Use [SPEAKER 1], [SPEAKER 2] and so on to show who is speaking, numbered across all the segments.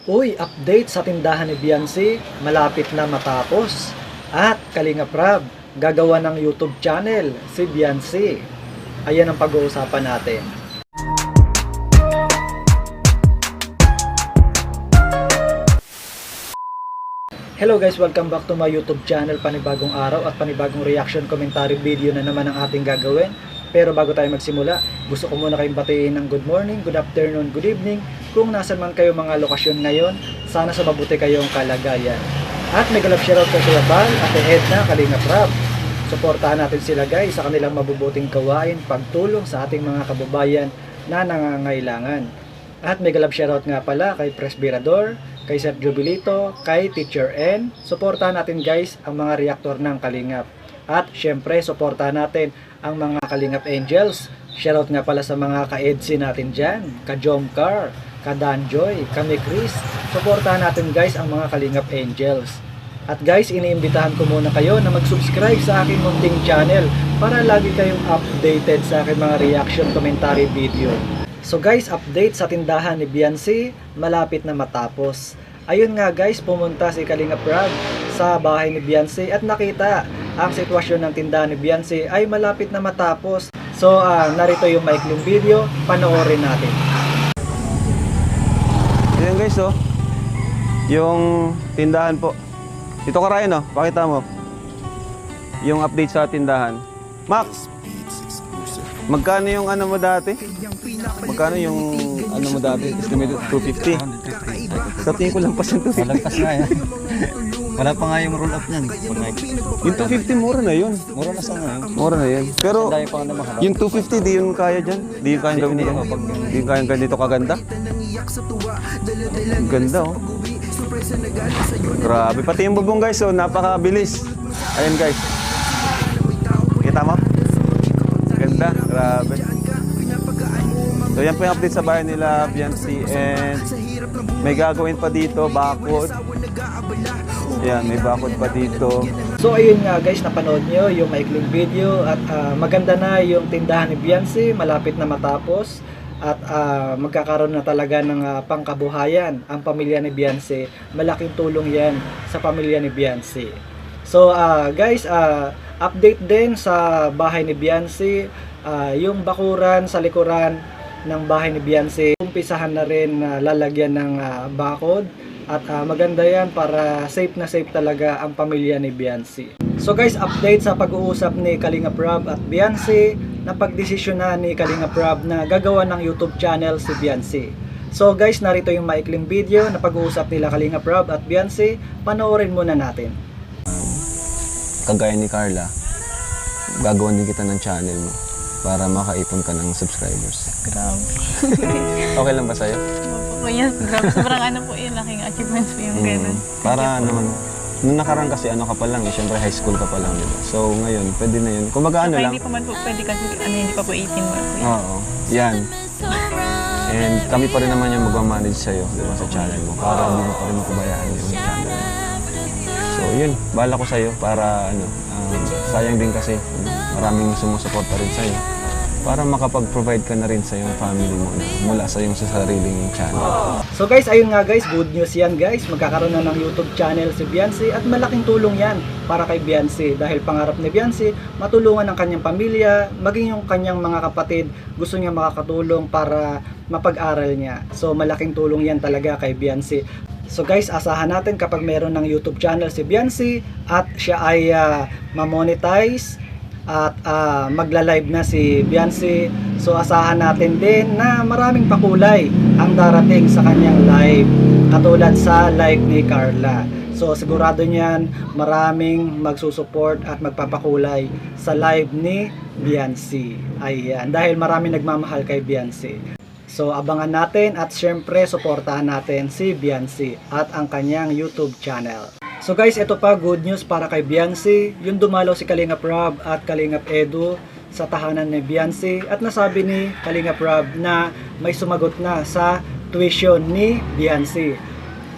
[SPEAKER 1] Uy, update sa tindahan ni Beyonce, malapit na matapos. At Kalinga Prab, gagawa ng YouTube channel si Beyonce. Ayan ang pag-uusapan natin. Hello guys, welcome back to my YouTube channel. Panibagong araw at panibagong reaction commentary video na naman ang ating gagawin. Pero bago tayo magsimula, gusto ko muna kayong batiin ng good morning, good afternoon, good evening. Kung nasan man kayo mga lokasyon ngayon, sana sa mabuti kayong kalagayan. At may galap shoutout kay Kuya Bal at Edna, Kalinga Prab. Suportahan natin sila guys sa kanilang mabubuting gawain, pagtulong sa ating mga kababayan na nangangailangan. At may galap shoutout nga pala kay Presbyrador, kay Sir Jubilito, kay Teacher N. Suportahan natin guys ang mga reactor ng Kalingap. At syempre, suportahan natin ang mga Kalingap Angels. Shoutout nga pala sa mga ka-EDC natin dyan, ka-Jomcar, ka-Danjoy, kami Chris. Suportahan natin guys ang mga Kalingap Angels. At guys, iniimbitahan ko muna kayo na mag-subscribe sa aking munting channel para lagi kayong updated sa aking mga reaction commentary video. So guys, update sa tindahan ni Beyonce, malapit na matapos. Ayun nga guys, pumunta si Kalinga Prab sa bahay ni Beyonce at nakita ang sitwasyon ng tindahan ni Beyonce ay malapit na matapos. So narito yung maikling video, panoorin natin.
[SPEAKER 2] Ayan guys, oh, yung tindahan po. Dito ka Ryan, oh, pakita mo yung update sa tindahan. Max, magkano yung ano mo dati? Magkano yung ano mo dati? Estimated 250. Sa tingin ko lang pa yung 250.
[SPEAKER 3] Malagpas na yan. Wala pa nga yung roll up niyan.
[SPEAKER 2] Yung 250 mura na yun.
[SPEAKER 3] Mura na sa ngayon.
[SPEAKER 2] Mura na yun. Pero
[SPEAKER 3] Dahil pa nga na mahalap.
[SPEAKER 2] yung 250 di yun kaya dyan. Di yun kaya gawin dyan. Di yun kaya ganito kaganda. Ang ganda, oh. Grabe. Pati yung bubong guys, oh, napakabilis. Ayan guys. Kita mo? Ganda. Grabe. So yan po yung update sa bahay nila Beyonce, and may gagawin pa dito, bakod. Yan, may bakod pa dito.
[SPEAKER 1] So ayun nga guys, napanood nyo yung maikling video at maganda na yung tindahan ni Beyonce, malapit na matapos. At magkakaroon na talaga ng pangkabuhayan ang pamilya ni Beyonce. Malaking tulong yan sa pamilya ni Beyonce. So guys, update din sa bahay ni Beyonce. Yung bakuran sa likuran ng bahay ni Beyonce, umpisahan na rin lalagyan ng bakod. At maganda yan para safe na safe talaga ang pamilya ni Beyonce. So guys, update sa pag-uusap ni Kalinga Prab at Beyonce. Napagdesisyon na ni Kalinga Prab na gagawa ng YouTube channel si Beyonce. So guys, narito yung maikling video na pag-uusap nila Kalinga Prab at Beyonce. Panoorin muna natin.
[SPEAKER 2] Kagaya ni Carla, gagawan din kita ng channel mo para makaipon ka ng subscribers.
[SPEAKER 4] Grabe.
[SPEAKER 2] Okay lang ba sa'yo?
[SPEAKER 4] Opo, yes, grabe. Sobrang ano po yung laking achievements po yung ganun.
[SPEAKER 2] Para naman, nung nakarang kasi ano ka pa lang, syempre high school ka pa lang, diba? So ngayon, pwede na yun. Kung ano lang.
[SPEAKER 4] Hindi pa man po pwede kasi hindi pa po 18 mo po yan.
[SPEAKER 2] Oo, yan. And kami pa rin naman yung magmamanage sa'yo, diba, sa channel mo. Para hindi mo pa rin mapabayaan yung channel mo. So yun, bahala ko sa'yo para ano, sayang din kasi maraming sumusuporta rin sa'yo. Para makapag-provide ka na rin sa iyong family mo mula sa iyong sariling channel.
[SPEAKER 1] So guys, ayun nga guys, good news yan guys. Magkakaroon na ng YouTube channel si Beyonce at malaking tulong yan para kay Beyonce. Dahil pangarap ni Beyonce, matulungan ang kanyang pamilya, maging yung kanyang mga kapatid, gusto niya makakatulong para mapag-aral niya. So malaking tulong yan talaga kay Beyonce. So guys, asahan natin kapag meron ng YouTube channel si Beyonce at siya ay ma-monetize at magla-live na si Beyonce. So asahan natin din na maraming pakulay ang darating sa kanyang live, katulad sa live ni Carla. So sigurado niyan maraming magsusupport at magpapakulay sa live ni Beyonce. Ayan, dahil maraming nagmamahal kay Beyonce. So abangan natin at syempre suportahan natin si Beyonce at ang kanyang YouTube channel. So guys, ito pa good news para kay Beyonce. Yung dumalaw si Kalinga Prab at Kalinga Edu sa tahanan ni Beyonce at nasabi ni Kalinga Prab na may sumagot na sa tuition ni Beyonce.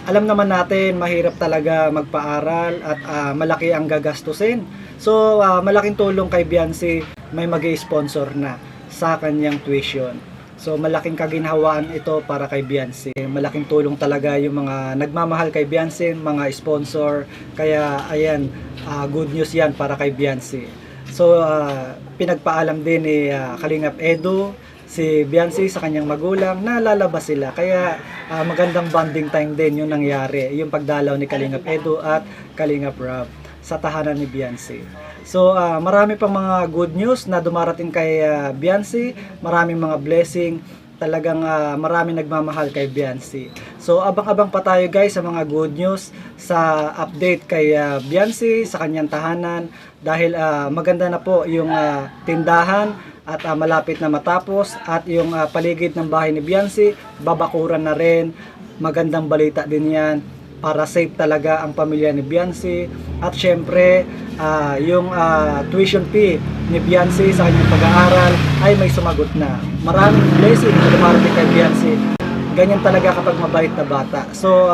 [SPEAKER 1] Alam naman natin mahirap talaga magpaaral at malaki ang gagastusin. So malaking tulong kay Beyonce, may mag-i-sponsor na sa kanyang tuition. So malaking kaginhawaan ito para kay Beyonce. Malaking tulong talaga yung mga nagmamahal kay Beyonce, mga sponsor. Kaya ayan, good news yan para kay Beyonce. So pinagpaalam din ni Kalingap Edu si Beyonce sa kanyang magulang na lalabas sila. Kaya magandang bonding time din yung nangyari, yung pagdalaw ni Kalingap Edu at Kalingap Rob sa tahanan ni Beyonce. So marami pang mga good news na dumarating kay Beyonce, maraming mga blessing, talagang marami nagmamahal kay Beyonce. So abang-abang pa tayo guys sa mga good news, sa update kay Beyonce sa kanyang tahanan, dahil maganda na po yung tindahan at malapit na matapos, at yung paligid ng bahay ni Beyonce babakuran na rin. Magandang balita din yan para safe talaga ang pamilya ni Beyonce. At syempre yung tuition fee ni Beyonce sa kanyang pag-aaral ay may sumagot na. Maraming blessing na dumarating kay Beyonce. Ganyan talaga kapag mabait na bata. So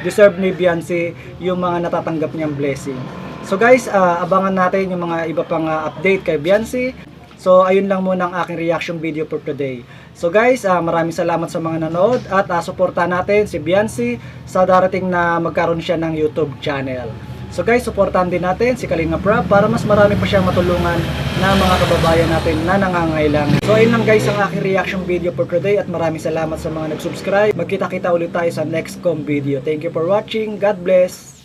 [SPEAKER 1] deserve ni Beyonce yung mga natatanggap niyang blessing. So guys, abangan natin yung mga iba pang update kay Beyonce. So ayun lang muna ang aking reaction video for today. So guys, maraming salamat sa mga nanood, at suportahan natin si Beyonce sa darating na magkaroon siya ng YouTube channel. So guys, suportahan din natin si Kalingap Rob para mas marami pa siyang matulungan na mga kababayan natin na nangangailangan. So ayun lang guys ang aking reaction video for today, at maraming salamat sa mga nag-subscribe. Magkita-kita ulit tayo sa next video. Thank you for watching. God bless.